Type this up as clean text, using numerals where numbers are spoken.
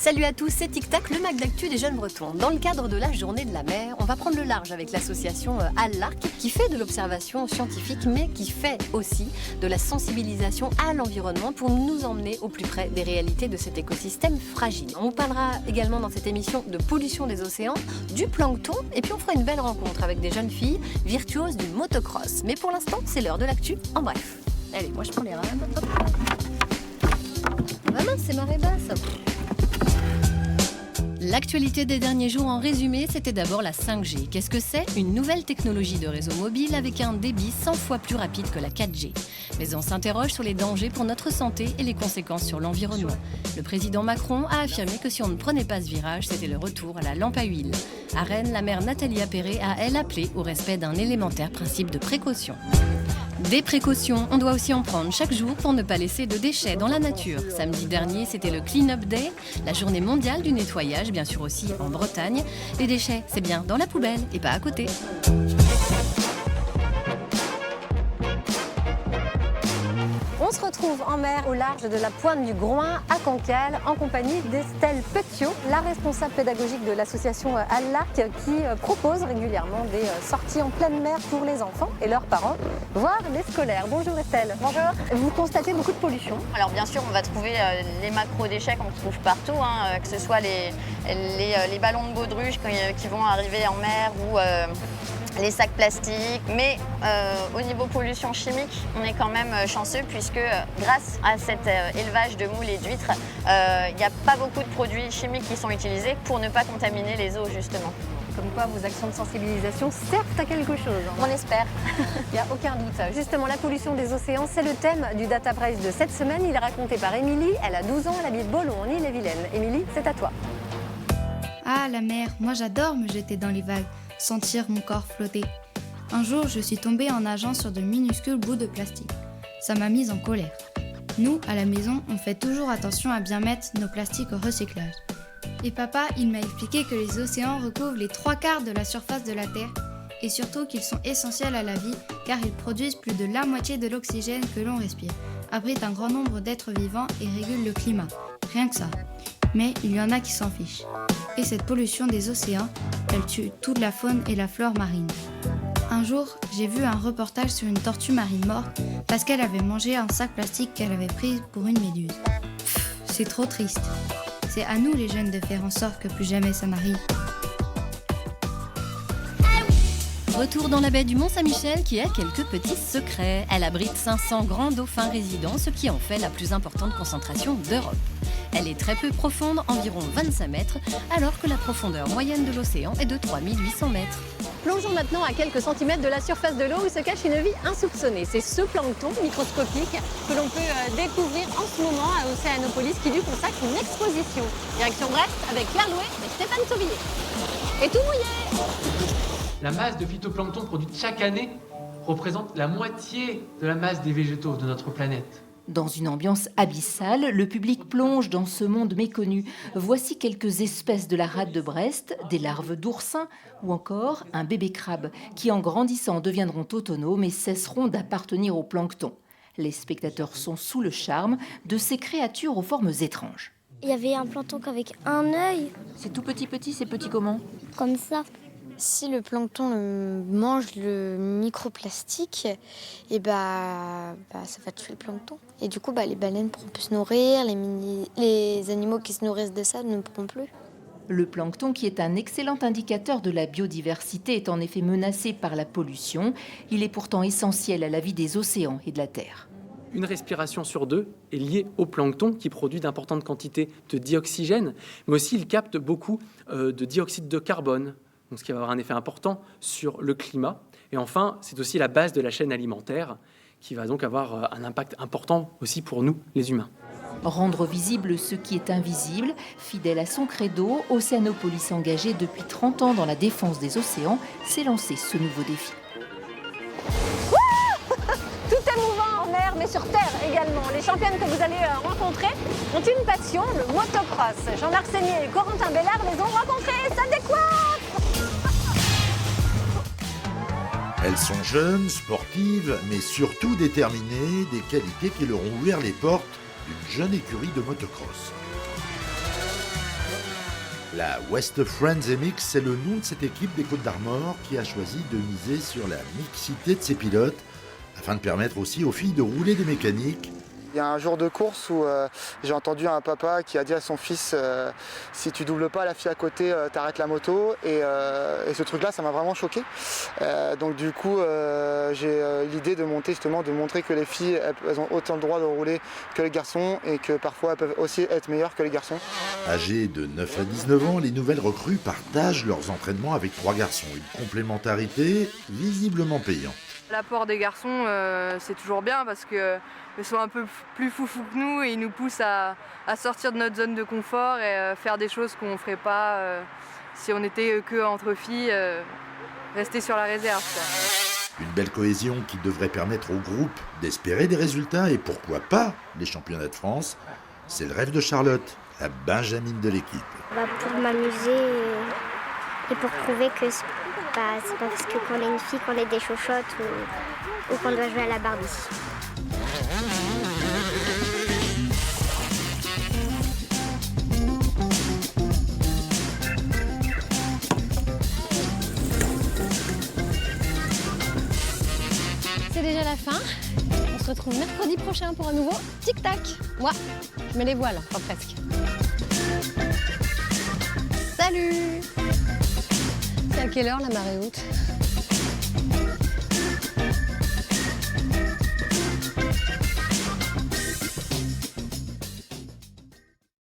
Salut à tous, c'est Tic Tac, le Mac d'actu des jeunes bretons. Dans le cadre de la journée de la mer, on va prendre le large avec l'association Al-Larc qui fait de l'observation scientifique mais qui fait aussi de la sensibilisation à l'environnement pour nous emmener au plus près des réalités de cet écosystème fragile. On parlera également dans cette émission de pollution des océans, du plancton et puis on fera une belle rencontre avec des jeunes filles virtuoses du motocross. Mais pour l'instant, c'est l'heure de l'actu en bref. Allez, moi je prends les rames. Hop. Ah mince, c'est marée basse. L'actualité des derniers jours en résumé, c'était d'abord la 5G. Qu'est-ce que c'est ? Une nouvelle technologie de réseau mobile avec un débit 100 fois plus rapide que la 4G. Mais on s'interroge sur les dangers pour notre santé et les conséquences sur l'environnement. Le président Macron a affirmé que si on ne prenait pas ce virage, c'était le retour à la lampe à huile. À Rennes, la maire Nathalie Appéré a, elle, appelé au respect d'un élémentaire principe de précaution. Des précautions, on doit aussi en prendre chaque jour pour ne pas laisser de déchets dans la nature. Samedi dernier, c'était le Clean Up Day, la journée mondiale du nettoyage, bien sûr aussi en Bretagne. Les déchets, c'est bien dans la poubelle et pas à côté. On se retrouve en mer au large de la pointe du Groin à Cancale en compagnie d'Estelle Petiot, la responsable pédagogique de l'association Al-Larc qui propose régulièrement des sorties en pleine mer pour les enfants et leurs parents, voire les scolaires. Bonjour Estelle. Bonjour. Vous constatez beaucoup de pollution. Alors bien sûr, on va trouver les macro-déchets qu'on trouve partout, que ce soit les ballons de baudruche qui vont arriver en mer ou les sacs plastiques, mais au niveau pollution chimique, on est quand même chanceux puisque grâce à cet élevage de moules et d'huîtres, il n'y a pas beaucoup de produits chimiques qui sont utilisés pour ne pas contaminer les eaux justement. Comme quoi vos actions de sensibilisation servent à quelque chose. On espère. Il n'y a aucun doute. Justement, la pollution des océans, c'est le thème du Data Prize de cette semaine. Il est raconté par Émilie. Elle a 12 ans, elle habite Bollon en Ille-et-Vilaine. Émilie, c'est à toi. Ah, la mer, moi j'adore me jeter dans les vagues, sentir mon corps flotter. Un jour, je suis tombée en nageant sur de minuscules bouts de plastique. Ça m'a mise en colère. Nous, à la maison, on fait toujours attention à bien mettre nos plastiques au recyclage. Et papa, il m'a expliqué que les océans recouvrent les 3/4 de la surface de la Terre et surtout qu'ils sont essentiels à la vie car ils produisent plus de la moitié de l'oxygène que l'on respire, abritent un grand nombre d'êtres vivants et régulent le climat. Rien que ça. Mais il y en a qui s'en fichent. Et cette pollution des océans, elle tue toute la faune et la flore marine. Un jour, j'ai vu un reportage sur une tortue marine morte parce qu'elle avait mangé un sac plastique qu'elle avait pris pour une méduse. C'est trop triste. C'est à nous les jeunes de faire en sorte que plus jamais ça n'arrive. Retour dans la baie du Mont-Saint-Michel qui a quelques petits secrets. Elle abrite 500 grands dauphins résidents, ce qui en fait la plus importante concentration d'Europe. Elle est très peu profonde, environ 25 mètres, alors que la profondeur moyenne de l'océan est de 3800 mètres. Plongeons maintenant à quelques centimètres de la surface de l'eau où se cache une vie insoupçonnée. C'est ce plancton microscopique que l'on peut découvrir en ce moment à Océanopolis qui lui consacre une exposition. Direction Brest avec Claire Louet et Stéphane Sauvillier. Et tout mouillé. La masse de phytoplancton produite chaque année représente la moitié de la masse des végétaux de notre planète. Dans une ambiance abyssale, le public plonge dans ce monde méconnu. Voici quelques espèces de la rade de Brest, des larves d'oursins ou encore un bébé crabe qui en grandissant deviendront autonomes et cesseront d'appartenir au plancton. Les spectateurs sont sous le charme de ces créatures aux formes étranges. Il y avait un plancton avec un œil, C'est tout petit, c'est petit comment ? comme ça. Si le plancton mange le microplastique, et ça va tuer le plancton. Et du coup, les baleines ne pourront plus se nourrir, les animaux qui se nourrissent de ça ne pourront plus. Le plancton, qui est un excellent indicateur de la biodiversité, est en effet menacé par la pollution. Il est pourtant essentiel à la vie des océans et de la Terre. Une respiration sur deux est liée au plancton qui produit d'importantes quantités de dioxygène, mais aussi il capte beaucoup de dioxyde de carbone, donc ce qui va avoir un effet important sur le climat. Et enfin, c'est aussi la base de la chaîne alimentaire qui va donc avoir un impact important aussi pour nous, les humains. Rendre visible ce qui est invisible, fidèle à son credo, Océanopolis engagé depuis 30 ans dans la défense des océans, s'est lancé ce nouveau défi. Tout est mouvant en mer, mais sur terre également. Les championnes que vous allez rencontrer ont une passion, le motocross. Jean-Marc Seigné et Corentin Bellard les ont rencontrés, ça décoiffe. Elles sont jeunes, sportives, mais surtout déterminées, des qualités qui leur ont ouvert les portes d'une jeune écurie de motocross. La West Friends MX, c'est le nom de cette équipe des Côtes d'Armor qui a choisi de miser sur la mixité de ses pilotes afin de permettre aussi aux filles de rouler des mécaniques. Il y a un jour de course où j'ai entendu un papa qui a dit à son fils si tu doubles pas la fille à côté, t'arrêtes la moto. Et ce truc-là, ça m'a vraiment choqué. Donc du coup, j'ai l'idée de montrer que les filles elles ont autant le droit de rouler que les garçons et que parfois elles peuvent aussi être meilleures que les garçons. Âgées de 9 à 19 ans, les nouvelles recrues partagent leurs entraînements avec 3 garçons. Une complémentarité visiblement payante. L'apport des garçons, c'est toujours bien parce qu'ils sont un peu plus foufous que nous et ils nous poussent à sortir de notre zone de confort et faire des choses qu'on ne ferait pas si on était que entre filles, rester sur la réserve. Une belle cohésion qui devrait permettre au groupe d'espérer des résultats et pourquoi pas les championnats de France. C'est le rêve de Charlotte, la benjamine de l'équipe. Pour m'amuser et pour prouver que c'est pas parce qu'on est une fille qu'on est des chochottes ou qu'on doit jouer à la Barbie. C'est déjà la fin. On se retrouve mercredi prochain pour un nouveau tic-tac. Moi, je mets les voiles, enfin presque. Salut! C'est à quelle heure la marée haute?